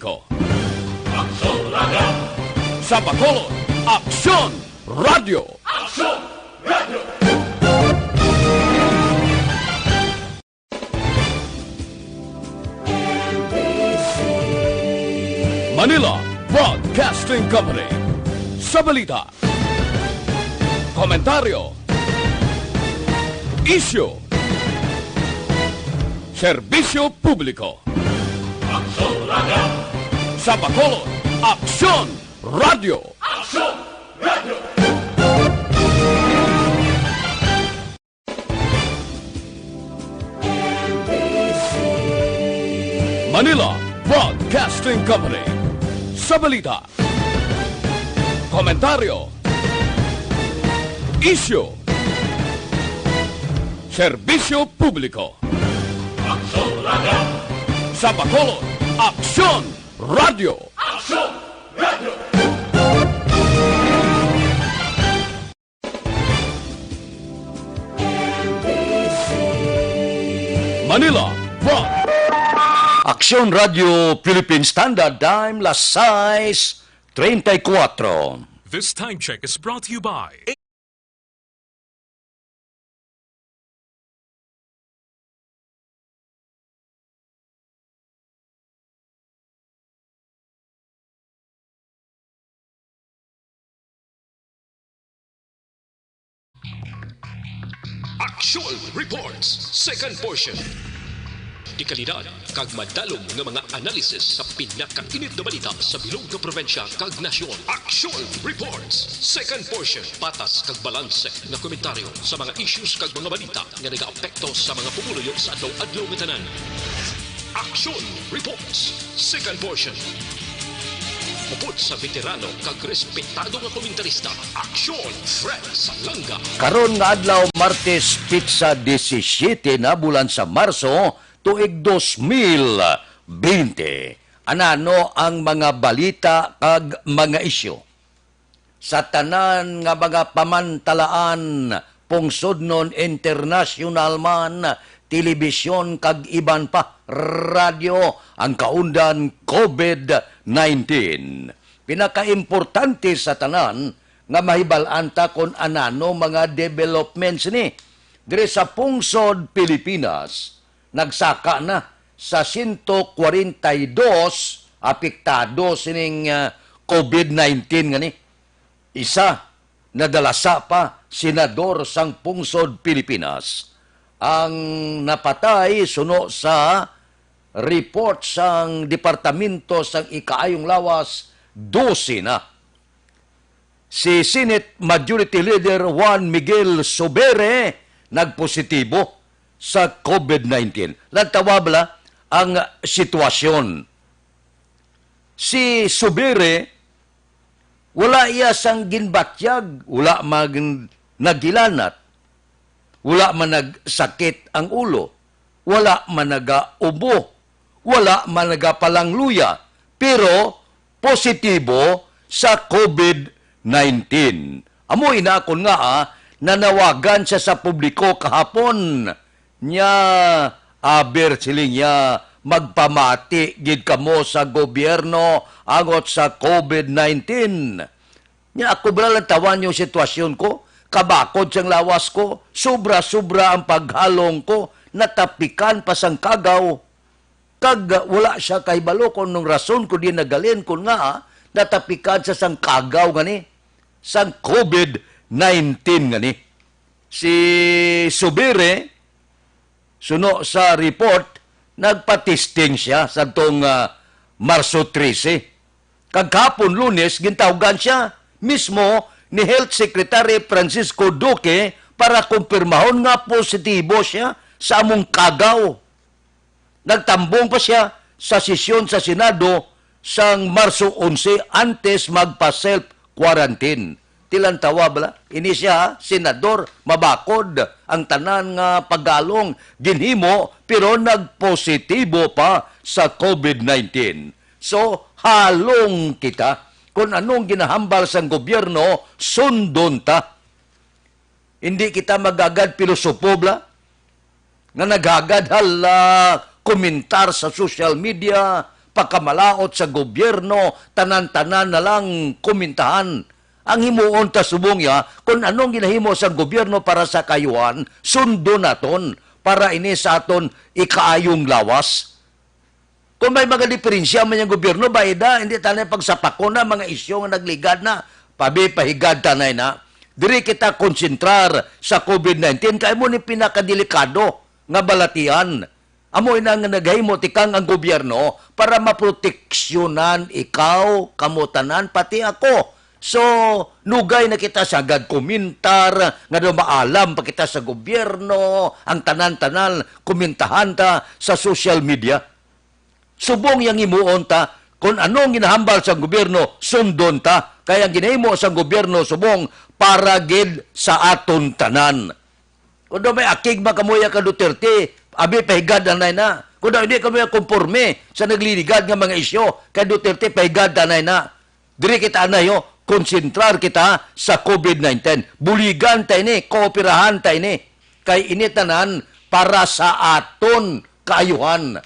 Publiko. Aksyon Radio! Sa Bacolod, Aksyon Radio! Aksyon Radio! Manila Broadcasting Company. Sa balita, komentaryo, isyu, serbisyo publiko. Aksyon Radio! Sa Bacolod, Aksyon Radio! Aksyon Radio! Manila Broadcasting Company. Sa balita, komentaryo, isyu, serbisyo publiko. Aksyon Radio! Sa Bacolod, Aksyon Radio! Aksyon Radio! Manila Broadcasting. Aksyon Radio Philippine Standard Time, las 6:34. This time check is brought to you by Aksyon Reports, second portion. Di kalidad, kag madalong nga mga analisis sa pinakainit na balita sa bilog na probinsya kag nasyon. Aksyon Reports, second portion. Patas kag balanse na komentaryo sa mga issues kag mga balita nga nagaapekto sa mga pumuluyo sa adlaw-adlaw nga tanan. Aksyon Reports, second portion. Upod sa veterano kag respetado nga komentarista, Aksyon Fred Salanga. Karon nga adlaw Martes pitsa 17 na bulan sa Marso tuig 2020. Anano ang mga balita kag mga isyu sa tanan nga mga pamantalaan pungsodnon international man, telebisyon kag iban pa radyo ang kaundan COVID-19. Pinakaimportante sa tanan nga mahibal-an ta kon anano mga developments ni dire sa pungsod Pilipinas. Nagsaka na sa 142 apektado sining COVID-19 ngani. Isa nadalasa pa senador sang pungsod Pilipinas. Ang napatay suno sa report sang Departamento sang Ikaayong Lawas 12 na. Si Senate Majority Leader Juan Miguel Sobere nagpositibo sa COVID-19. Nagtawabla ang sitwasyon. Si Sobere, wala iya sang ginbatyag, wala nagilanat, wala man nagsakit ang ulo, wala man nagaubo, wala man nagapalangluya, pero positibo sa COVID-19. Amoy na akon nga nanawagan siya sa publiko kahapon nya aber siling niya magpamati gid kamo sa gobyerno angot sa COVID-19. Nya ako ba lang tawan yung sitwasyon ko, kabakod siyang lawas ko, sobra-sobra ang paghalong ko, natapikan pa sang kagaw. Kag wala siya kahibalo kung nung rason ko di nagalin ko nga natapikan sa sang kagaw gani, sang COVID-19 gani. Si Sobere suno sa report, nagpatisting siya sa itong Marso 13. Kagkapon Lunes, gintawgan siya mismo ni Health Secretary Francisco Duque para kumpirmahon nga positibo siya sa among kagaw. Nagtambong pa siya sa sesyon sa Senado sang Marso 11 antes magpa-self-quarantine. Tilang tawabla, ini siya, senador, mabakod, ang tanan nga paggalong, ginhimo, pero nagpositibo pa sa COVID-19. So, halong kita, kung anong ginahambal sa gobyerno, sundon ta. Hindi kita magagad pilosopobla, nga naghagad hala komentar sa social media, pagkamalaot sa gobyerno, tanan-tanan na lang kumintahan. Ang himuon ta subong ya, kung anong ginahimo sa gobyerno para sa kayuhan, sundo naton para ini sa aton ikaayong lawas. Kung may mga diferensya man yung gobyerno, bayda, hindi tanay pagsapako na, mga isyo nga nagligad na, pahigad tanay na. Diri kita konsentrar sa COVID-19, kaya mo ni pinakadelikado nga balatian. Amoy na nga naghimo tikang ang gobyerno para maproteksyonan ikaw, kamutanan, pati ako. So, nugay na kita sa agad komentar, nga daw maalam pa kita sa gobyerno, ang tanan-tanan, komintahan ta sa social media. Subong yang imuon ta, kung anong ginahambal sa gobyerno, sundon ta. Kaya ginahimo sa gobyerno, subong, para gid sa aton tanan. Kung daw may akig makamuya ka Duterte, abi pahigad ang na. Kung daw hindi kamuya konforme sa nagliligad ng mga isyo, kay Duterte pahigad ang na. Diri kita anayo, konsentrar kita sa COVID-19. Buligan tayo ni, kooperahan tayo ni. Kay initanan para sa aton kaayuhan.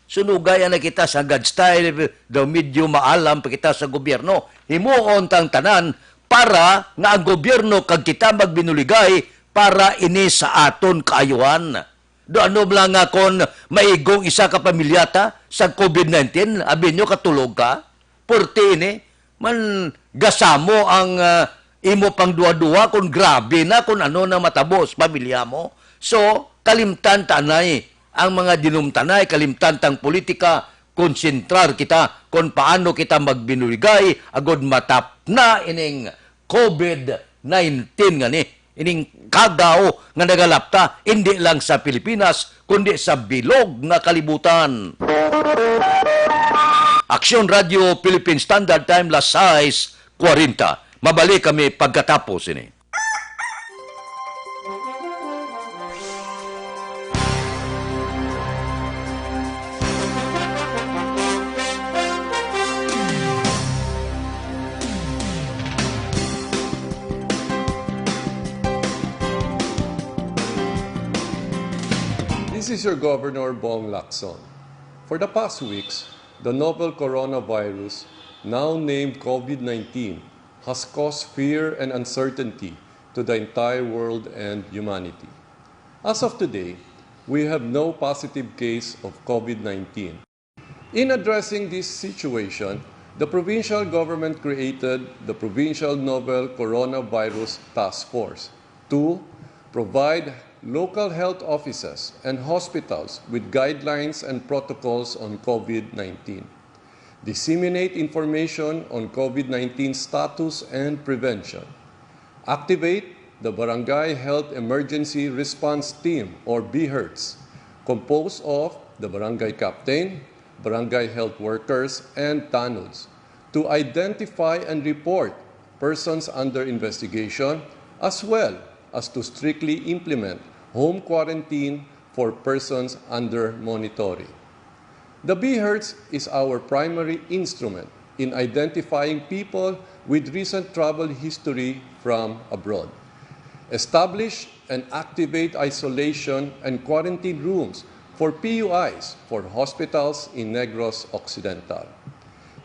Sunugayan na kita sa God style, daw medyo maalam pa kita sa gobyerno. Himuon tang tanan para nga ang gobyerno kag kita magbinuligay para ini sa aton kaayuhan. Do ano lang nga kon maigong isa ka pamilyata sa COVID-19, abi nyo katulog ka, porte ini, man gasamo ang imo pang duwa-duwa kung grabe na kung ano na matabos pamilya mo. So, kalimtan tanay ang mga dinumtanay, kalimtan tang politika, konsentrar kita kung paano kita magbinuligay agod matap na ining COVID-19 nga ni. Ining kagaw nga nagalapta, hindi lang sa Pilipinas, kundi sa bilog nga kalibutan. Aksyon Radio Philippine Standard Time, las 6:40. Mabalik kami pagkatapos ini. This is your Governor Bong Lacson. For the past weeks, the novel coronavirus, now named COVID-19, has caused fear and uncertainty to the entire world and humanity. As of today, we have no positive case of COVID-19. In addressing this situation, the provincial government created the Provincial Novel Coronavirus Task Force to provide local health offices and hospitals with guidelines and protocols on COVID-19, disseminate information on COVID-19 status and prevention, activate the Barangay Health Emergency Response Team or BHERTS, composed of the barangay captain, barangay health workers, and TANUDs, to identify and report persons under investigation, as well as to strictly implement home quarantine for persons under monitoring. The BHERTS is our primary instrument in identifying people with recent travel history from abroad. Establish and activate isolation and quarantine rooms for PUIs for hospitals in Negros Occidental.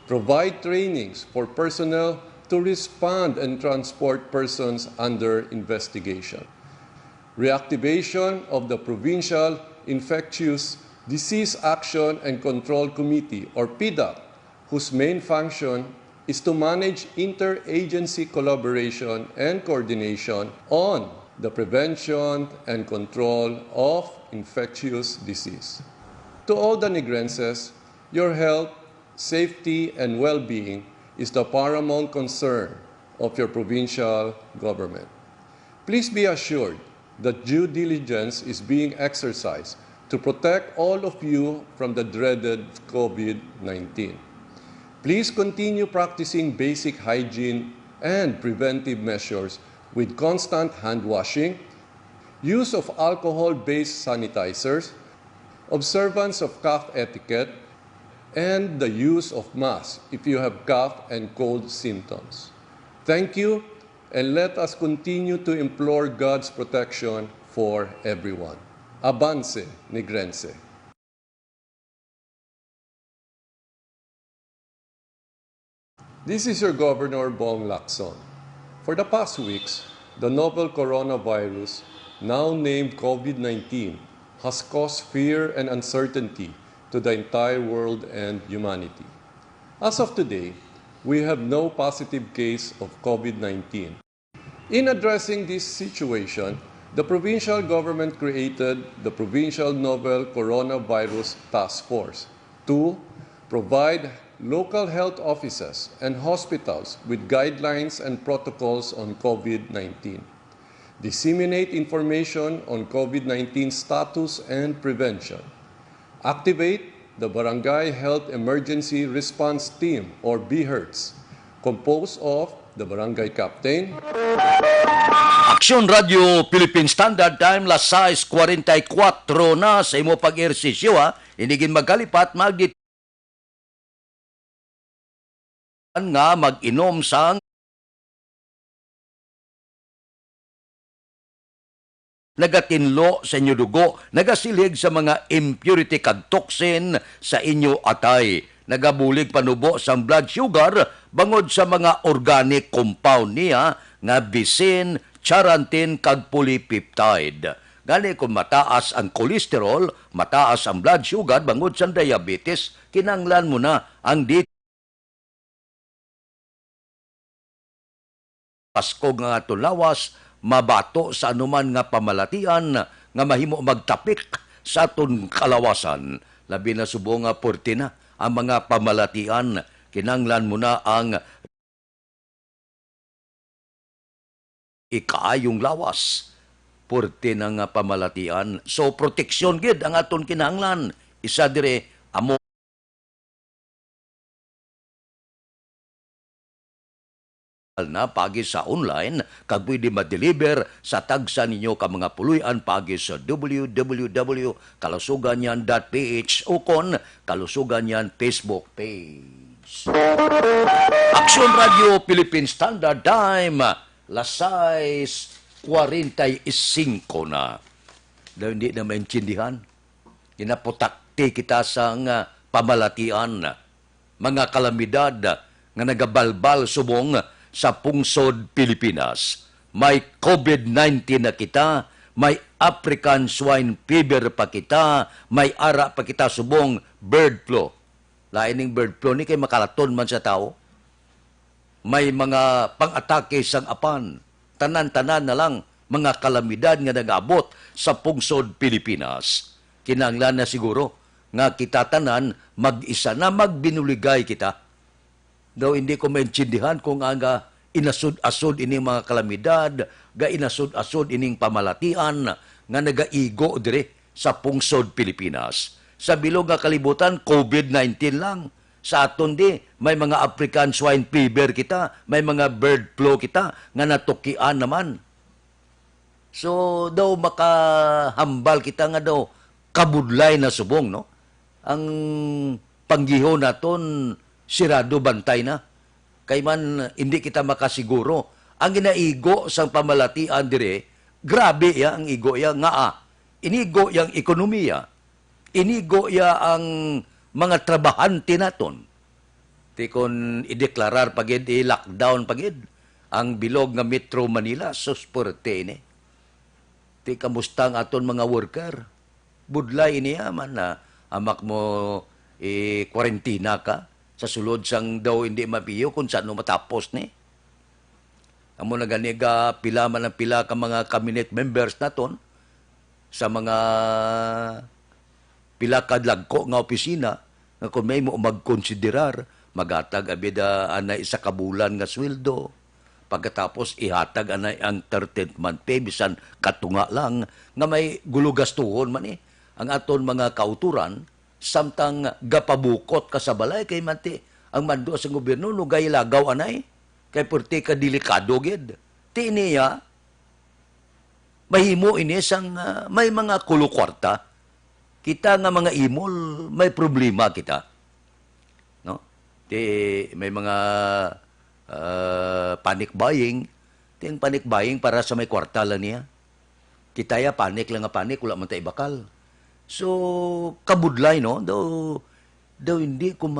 Provide trainings for personnel to respond and transport persons under investigation. Reactivation of the Provincial Infectious Disease Action and Control Committee, or PIDAC, whose main function is to manage interagency collaboration and coordination on the prevention and control of infectious disease. To all the Negrenses, your health, safety, and well-being is the paramount concern of your provincial government. Please be assured that due diligence is being exercised to protect all of you from the dreaded COVID-19. Please continue practicing basic hygiene and preventive measures with constant hand washing, use of alcohol-based sanitizers, observance of cough etiquette, and the use of masks if you have cough and cold symptoms. Thank you, and let us continue to implore God's protection for everyone. Avance, Negrense. This is your Governor Bong Lacson. For the past weeks, the novel coronavirus, now named COVID-19, has caused fear and uncertainty to the entire world and humanity. As of today, we have no positive case of COVID-19. In addressing this situation, the provincial government created the Provincial Novel Coronavirus Task Force to provide local health offices and hospitals with guidelines and protocols on COVID-19, disseminate information on COVID-19 status and prevention, activate the Barangay Health Emergency Response Team or BHERTS, composed of the Barangay Captain, Aksyon Radio Philippine Standard Time, las 6:44 na sa imo pag-ersisyo ha. Inigin magkalipat, nga mag-inom sang nagatinlo sa inyo dugo, nagasilig sa mga impurity kag toxin sa inyo atay, nagabulig panubo sa blood sugar bangod sa mga organic compound niya nga bisin, charantin kag polypeptide. Gani kung mataas ang cholesterol, mataas ang blood sugar bangod sa diabetes, kinanglan mo na ang Pasko nga tulawas, mabato sa anuman nga pamalatian nga mahimo magtapik sa aton kalawasan. Labi na subo nga porte na ang mga pamalatian, kinanglan mo na ang ikaayong lawas, porte na nga pamalatian. So proteksyon gid ang aton kinahanglan. Isa dire amo na pagi sa online kag pwede ma-deliver sa tagsa ninyo ka mga puluyan pagi sa www.kalusuganyan.ph o kon Kalusuganyan Facebook page. Aksyon Radio Philippine Standard Time, las 6:45 na. Dahil hindi na maintindihan. Ginaputakti kita sa pamalatian, mga kalamidad nga nagabalbal subong sa pungsod Pilipinas. May COVID-19 na kita, may African swine fever pa kita, may ara pa kita subong bird flu. Laining bird flu ni kay makalaton man sa tao. May mga pang-atake sang apan. Tanan-tanan na lang mga kalamidad nga nag-abot sa pungsod Pilipinas. Kinanglan na siguro nga kita tanan mag-isa na magbinuligay kita. Daw hindi ko maintindihan kung aga inasud-asud ining mga kalamidad, ga inasud-asud ining pamalatian nga nagaigo dire sa pungsod Pilipinas. Sa bilog nga kalibutan, COVID-19 lang. Sa aton di, may mga African swine fever kita, may mga bird flu kita nga natukian naman. So, daw makahambal kita nga daw kabudlay na subong, no? Ang panggiho naton sirado bantay na. Kay man hindi kita makasiguro. Ang ginaigo sang pamalatian dire, grabe ya ang igo ya nga inigo yang ekonomiya. Inigo ya ang mga trabahante naton. Ti kon ideklarar pagid i-lockdown pagid ang bilog nga Metro Manila susporte ini. Ti kamusta ang aton mga worker? Budlay ini man na amak mo kwarentina ka. Sa sulod sang daw hindi mapiyo kung saan matapos ni. Amo na ganiga pila man ang pila ka mga cabinet members naton sa mga pila ka dagko nga opisina nga kung may mo magkonsiderar magatag abida anay isa ka bulan nga sweldo. Pagkatapos ihatag anay ang 13th month pay bisan katunga lang nga may gulugastuhon man ang aton mga kauturan. Samtang gapabukot ka sa balay kay manti ang mando sa gobyerno no gay lagaw anay kay porte ka delikado gid ti niya mahimo ini sang may mga kulukwarta kita nga mga imol may problema kita no ti may mga panic buying ting panic buying para sa may kwarta lang niya kita ya panic lang nga panic wala man tay bakal. So, kabudlay, no? Daw hindi ko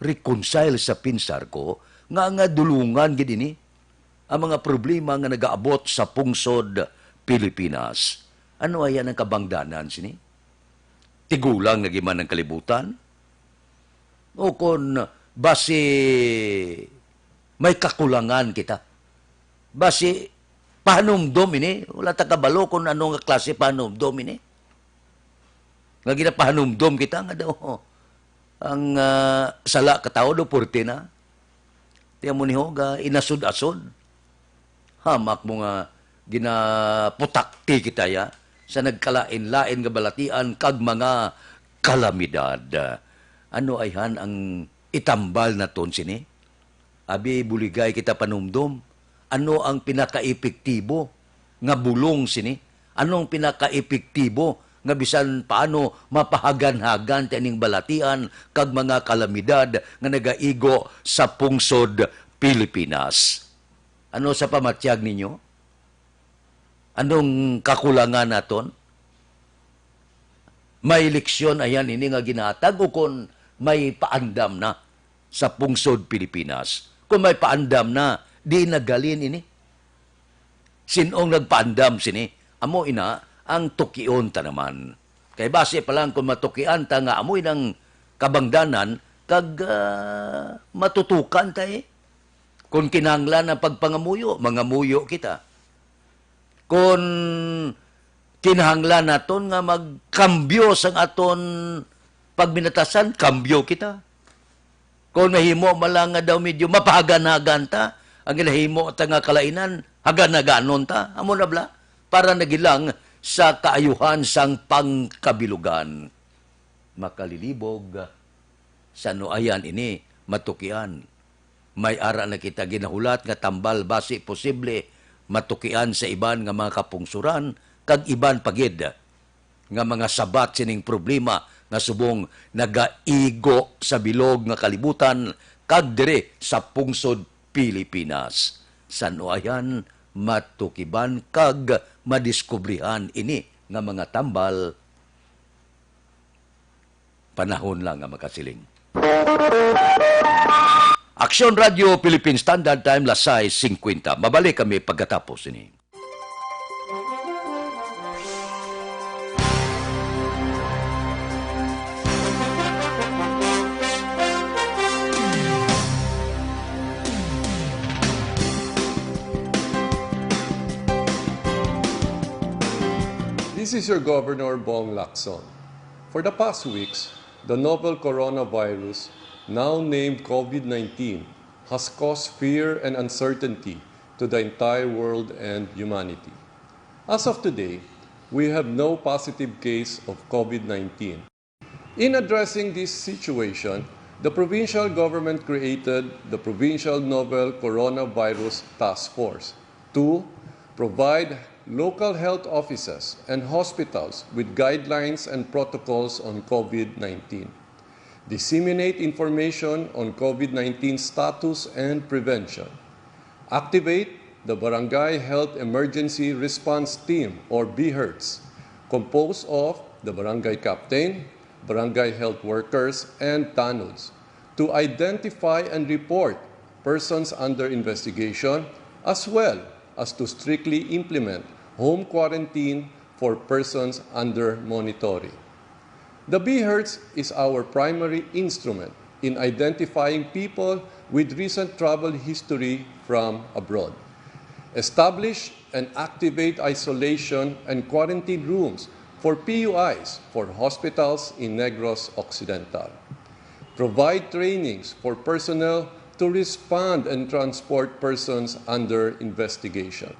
reconcile sa pinsar ko nga dulungan gid ini ang mga problema nga nagaabot sa pungsod Pilipinas. Ano ayan ang kabangdanan sini? Tigulang nga giman ng kalibutan? O kung basi may kakulangan kita? Basi panumdom ini? Wala ta kabalo kung anong klase panumdom ini? Nga ginapahanumdom kita nga daw ang sala katao do porte na. Tiyan mo ni Hoga, inasod-asod. Hamak mo nga ginaputakti kita ya sa nagkalain-lain nga balatian kag mga kalamidad. Ano ayhan ang itambal na ton sini? Abi buligay kita panumdom. Ano ang pinaka-epektibo nga bulong sini? Anong pinaka-epektibo nga bisan paano mapahagan-hagan tining balatian kag mga kalamidad nga nagaigo sa pungsod Pilipinas? Ano sa pamatyag ninyo? Anong kakulangan naton? May leksyon ayan ini nga ginatag o kung may paandam na sa pungsod Pilipinas. Kung may paandam na, di nagalin ini. Sinong nagpaandam sini? Amo ina ang tukion ta naman. Kay base pa lang kung matukian ta nga amoy ng kabangdanan kag matutukan ta eh. Kung kinahanglan ang pagpangamuyo, mangamuyo kita. Kung kinahanglan naton nga magkambyo sang aton pagminatasan, kambyo kita. Kung mahimo malang nga daw medyo mapahagan-hagan ta, ang ginahimo ta nga kalainan, hagan-haganon ta, amo na bla, para nagilang sa kaayuhan sang pangkabilugan. Makalilibog sa noayan ini, matukian. May ara na kita ginahulat nga tambal basi posible matukian sa iban nga mga kapungsuran kag iban pagid nga mga sabat sining problema nga subong nagaigo sa bilog nga kalibutan kag dire sa pungsod Pilipinas. Sa noayan matukiban kag madiskubrihan ini nga mga tambal panahon lang nga makasiling. Aksyon Radio Philippine Standard Time lasay 50. Mabalik kami pagkatapos ini. This is your Governor Bong Lacson. For the past weeks, the novel coronavirus, now named COVID-19, has caused fear and uncertainty to the entire world and humanity. As of today, we have no positive case of COVID-19. In addressing this situation, the provincial government created the Provincial Novel Coronavirus Task Force to provide local health offices and hospitals with guidelines and protocols on COVID-19, disseminate information on COVID-19 status and prevention, activate the Barangay Health Emergency Response Team or BHERTS, composed of the barangay captain, barangay health workers, and TANUDs, to identify and report persons under investigation as well as to strictly implement home quarantine for persons under monitoring. The BHERTS is our primary instrument in identifying people with recent travel history from abroad. Establish and activate isolation and quarantine rooms for PUIs for hospitals in Negros Occidental. Provide trainings for personnel to respond and transport persons under investigation.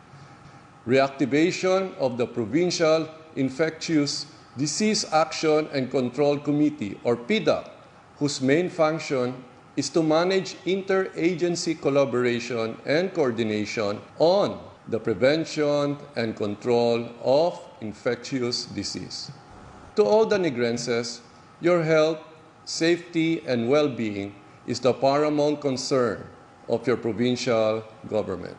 Reactivation of the Provincial Infectious Disease Action and Control Committee, or PIDAC, whose main function is to manage interagency collaboration and coordination on the prevention and control of infectious disease. To all the Negrenses, your health, safety, and well-being is the paramount concern of your provincial government.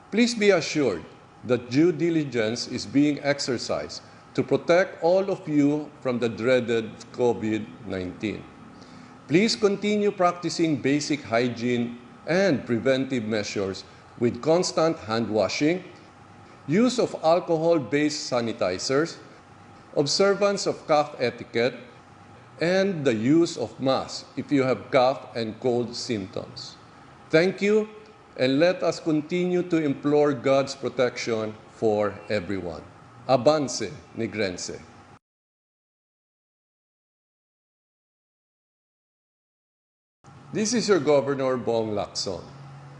Please be assured that due diligence is being exercised to protect all of you from the dreaded COVID-19. Please continue practicing basic hygiene and preventive measures with constant hand washing, use of alcohol-based sanitizers, observance of cough etiquette, and the use of masks if you have cough and cold symptoms. Thank you, and let us continue to implore God's protection for everyone. Avance, Negrense. This is your Governor Bong Lacson.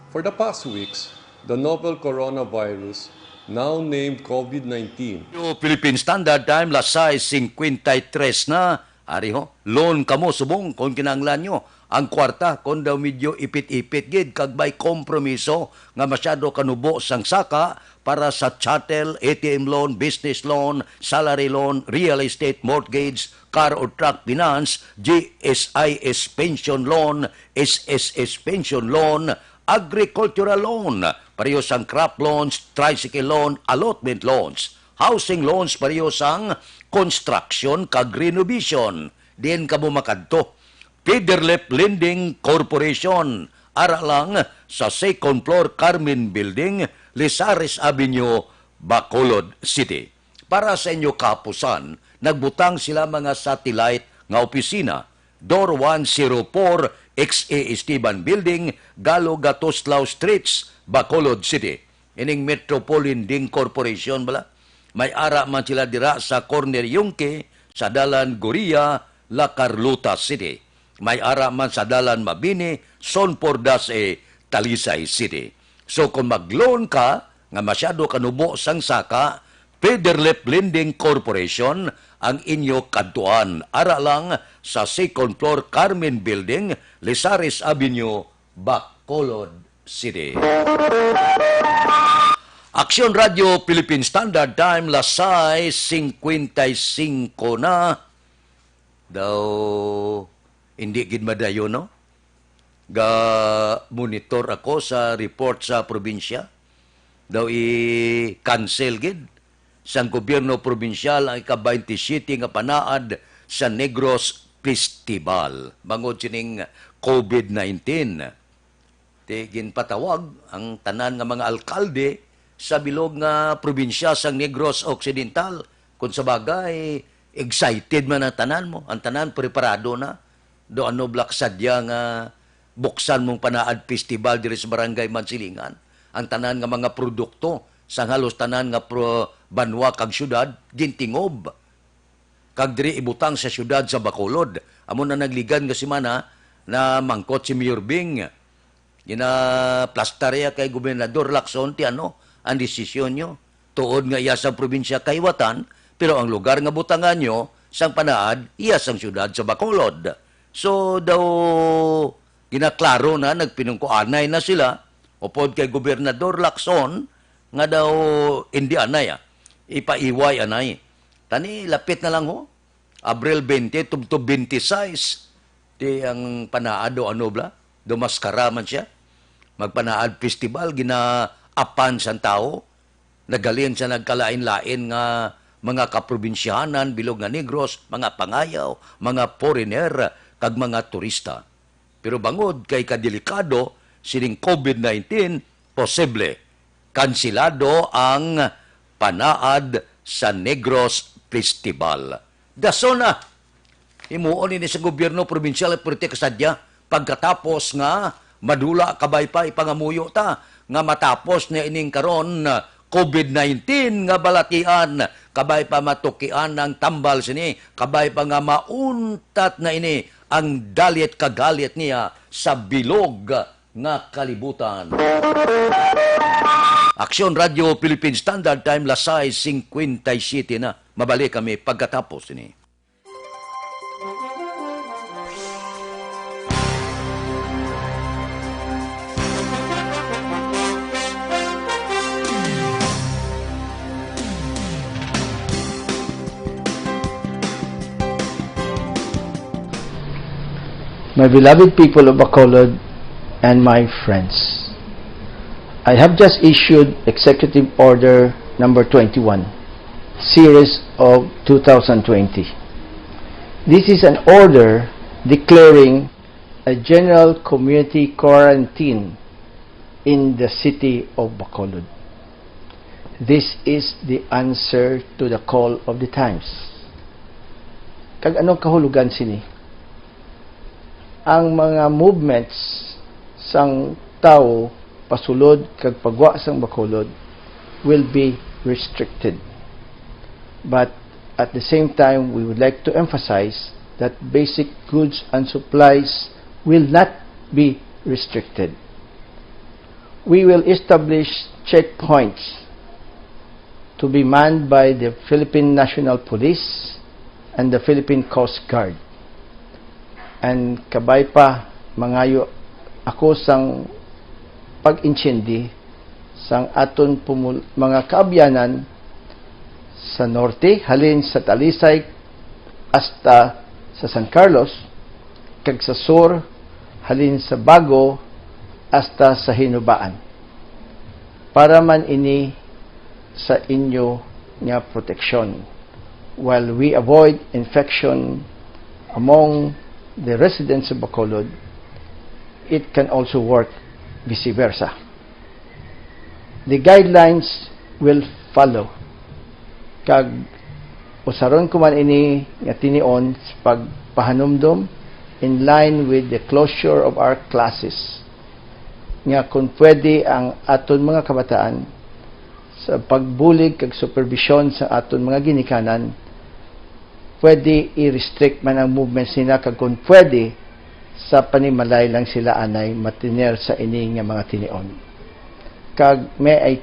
For the past weeks, the novel coronavirus, now named COVID-19, Yung Philippine Standard Time, lasay 53 na. Ari ho, loan kamo subong kung kinanglan nyo. Ang kwarta, kung daw medyo ipit-ipit gid kag may kompromiso nga masyado kanubo sang saka para sa chattel, ATM loan, business loan, salary loan, real estate mortgage, car or truck finance, GSIS pension loan, SSS pension loan, agricultural loan, pareho sang crop loans, tricycle loan, allotment loans, housing loans, pareho sang construction kag renovation. Diyan kamo makadto. Federlip Lending Corporation, ara lang sa second floor Carmen Building, Lisares Avenue, Bacolod City. Para sa inyo kapusan, nagbutang sila mga satellite nga opisina. Door 104, XA Esteban Building, Galo Gatoslao Streets, Bacolod City. Ining Metropolitan Lending Corporation bala. May ara man sila dira sa Corner Yungke, sa Dalan Goria, La Carlota City. May ara man sa Dalan Mabini, Son Pordas Talisay City. So kung mag-loan ka, nga masyado kanubo sang saka, Federlip Lending Corporation ang inyo kadtuan. Ara lang sa second floor Carmen Building, Lisares Avenue, Bacolod City. Aksyon Radio Philippine Standard Time, lasay 55 na. Daw, hindi gid madayo, no? Ga-monitor ako sa report sa probinsya. Daw i-cancel gid sang gobyerno probinsyal ang ika-27 nga panaad sa Negros Festival. Bangod sining COVID-19. Ginpatawag ang tanan nga mga alkalde sa bilog nga probinsya sang Negros Occidental. Kung sa bagay, excited man ang tanan mo. Ang tanan preparado na. Do ano blak sadya nga buksan mong panaad festival diri sa barangay Mansilingan. Ang tanan nga mga produkto sang halos tanan nga banwa kag syudad gintingob. Kag diri ibutang sa syudad sa Bacolod. Amo na nagligan nga semana na mangkot si Mayor Bing. Gina-plastarya kay Gobernador Lacson ti ano ang desisyon nyo. Tuod nga iya sa probinsya Kaywatan, pero ang lugar nga butangan nyo sang panaad iya sang syudad sa Bacolod. So daw ginaklaro na nagpinungkuanay na sila upod kay Gobernador Lacson nga daw hindi anay ipaiway anay. Tani lapit na lang ho. Abril 20 tubtob 26 di ang panaado ano bla dumaskara man siya. Magpanaad festival ginaapan sang tao. Nagalin sa nagkalain-lain nga mga kaprobinsyahanan bilog nga Negros, mga pangayaw, mga foreigner kag mga turista. Pero bangod kay kadelikado sining COVID-19, posible kansilado ang panaad sa Negros Festival. Daso na, imuon ini sa gobyerno probinsyal at politika sadya pagkatapos nga madula kabay pa ipangamuyo ta nga matapos na ining karon COVID-19 nga balatian kabay pa matukian ng tambal sini kabay pa nga mauntat na ini ang dalit kagalit niya sa bilog nga kalibutan. Aksyon Radio Philippine Standard Time, lasay 57 na. Mabalik kami pagkatapos ini. My beloved people of Bacolod and my friends, I have just issued Executive Order number 21, Series of 2020. This is an order declaring a general community quarantine in the city of Bacolod. This is the answer to the call of the times. Kag anong kahulugan sini? Ang mga movements sang tao pasulod kag pagwa sang Bacolod will be restricted. But at the same time, we would like to emphasize that basic goods and supplies will not be restricted. We will establish checkpoints to be manned by the Philippine National Police and the Philippine Coast Guard. And kabay pa, mangayo ako sang pag-inchendi sang aton mga kaabyanan sa norte, halin sa Talisay hasta sa San Carlos, kag sa sur, halin sa Bago hasta sa Hinubaan. Para man ini sa inyo nga proteksyon, while we avoid infection among the residents of Bacolod, it can also work vice versa. The guidelines will follow. Kag usaron ko man ini nga tinion sa pagpahanumdom in line with the closure of our classes, nga kung pwede ang aton mga kabataan sa pagbulig kag supervision sa aton mga ginikanan, pwede i-restrict man ang movements nila, kag kung pwede sa panimalay lang sila anay matiner sa ini nga mga tinion. Kag may I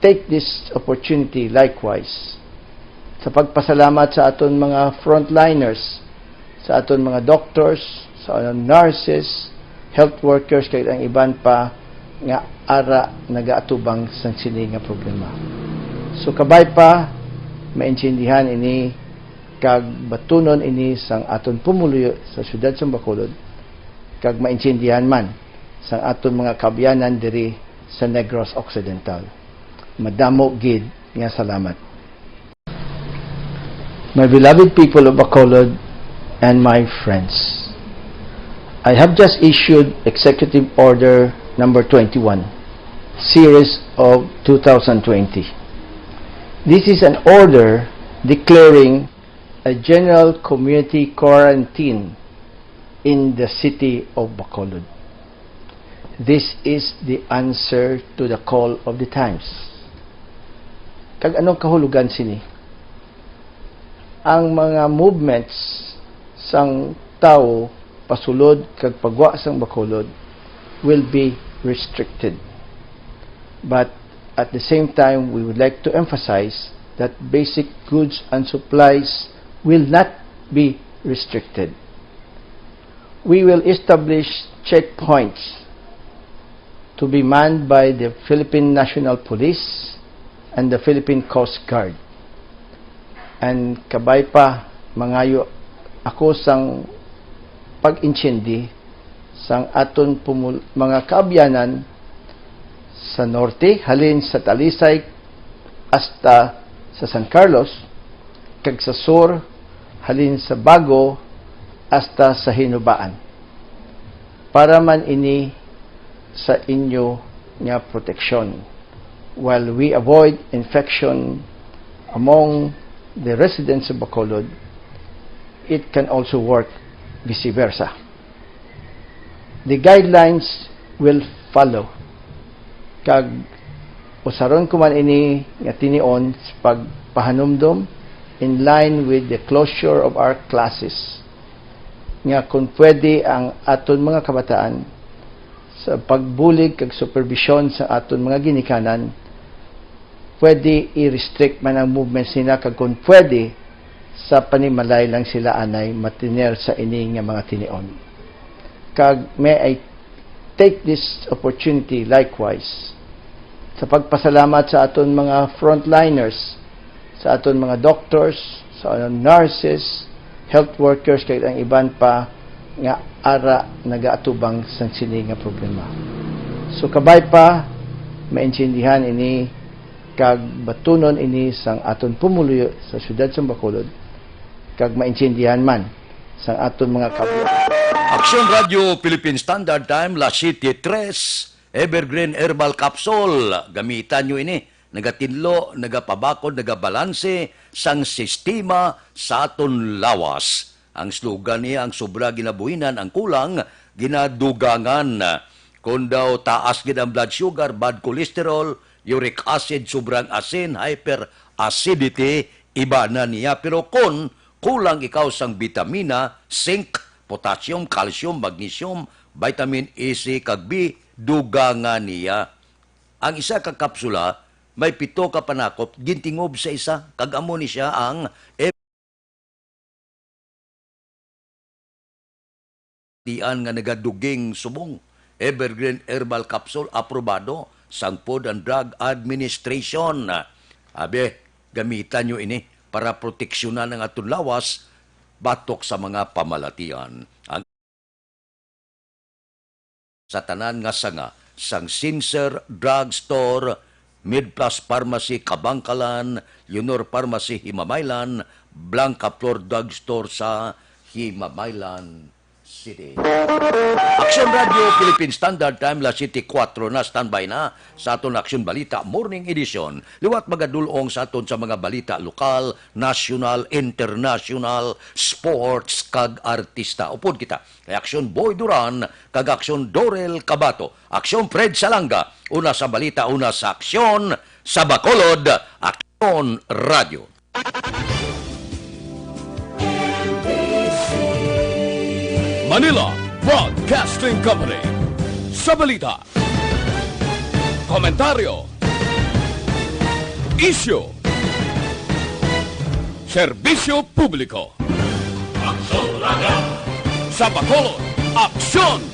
take this opportunity likewise sa pagpasalamat sa aton mga frontliners, sa aton mga doctors, sa aton nurses, health workers, kay ang iban pa nga ara nagaatubang sa sini nga problema. So kabay pa maintindihan ini kag batunon ini sang aton pumuluyo sa syudad sa Bacolod, kag maintindihan man sang aton mga kabyanan diri sa Negros Occidental. Madamo gid nga salamat. My beloved people of Bacolod and my friends, I have just issued Executive Order number 21, series of 2020. This is an order declaring a general community quarantine in the city of Bacolod. This is the answer to the call of the times. Kag anong kahulugan sini? Ang mga movements sang tao pasulod kag pagwa sang Bacolod will be restricted. But at the same time, we would like to emphasize that basic goods and supplies will not be restricted. We will establish checkpoints to be manned by the Philippine National Police and the Philippine Coast Guard. And kabay pa, mangayo ako sang pag-inchendi sang aton mga kaabyanan sa norte, halin sa Talisay hasta sa San Carlos, kag sa sur, halin sa Bago hasta sa Hinubaan. Para man ini sa inyo nga proteksyon, while we avoid infection among the residents of Bacolod, it can also work vice versa. The guidelines will follow. Kag usaron ko man ini nga tinion sa pagpahanumdom in line with the closure of our classes, nga kung pwede ang aton mga kabataan sa pagbulig kag supervision sa aton mga ginikanan, pwede i-restrict man ang movements nila, kag kung pwede sa panimalay lang sila anay matiner sa ini nga mga tinion. Kag may I take this opportunity likewise sa pagpasalamat sa aton mga frontliners, sa aton mga doctors, sa aton nurses, health workers, kay ang iban pa nga ara nagaatubang sa sini nga problema. So kabay pa maintindihan ini kag batunon ini sang aton pumuluyo sa syudad sa Bacolod, kag maintindihan man sa aton mga kablo. Aksyon Radio Philippine Standard Time, La City 3, Evergreen Herbal Capsule. Gamitan nyo ini. Nagatinlo, nagapabakod, nagabalanse sang sistema sa aton lawas. Ang slogan niya, ang sobra ginabuhinan, ang kulang, ginadugangan. Kung daw taas gid ang blood sugar, bad cholesterol, uric acid, sobrang asin, hyperacidity, iba na niya. Pero kung kulang ikaw sang vitamina, zinc, potassium, calcium, magnesium, vitamin A, C, kag B, dugangan niya. Ang isa ka kapsula, may 7 ka panakop, gintingob sa isa, kag amo ni siya ang dian nga nagaduging subong. Evergreen Herbal Capsule, aprobado sang Food and Drug Administration. Abe, gamitan nyo ini para proteksyonan ang atong lawas batok sa mga pamalatian. Ang sa tanan nga sanga, sang Sincer Drug Store, Midplus Pharmacy Kabangkalan, Leonor Pharmacy Himamaylan, Blanca Flor Drug Store sa Himamaylan City. Aksyon Radio Philippine Standard Time, La City 4 na, standby na sa aton Aksyon Balita Morning Edition. Liwat magadulong sa aton sa mga balita lokal, national, international, sports, kag artista. Upod kita kay Aksyon Boy Duran, kag Aksyon Dorel Cabato, Aksyon Fred Salanga, una sa balita, una sa aksyon, sa Bacolod, Aksyon Radio. Manila Broadcasting Company. Sa balita, komentaryo, isyu, serbisyo publiko. Sa Bacolod, Aksyon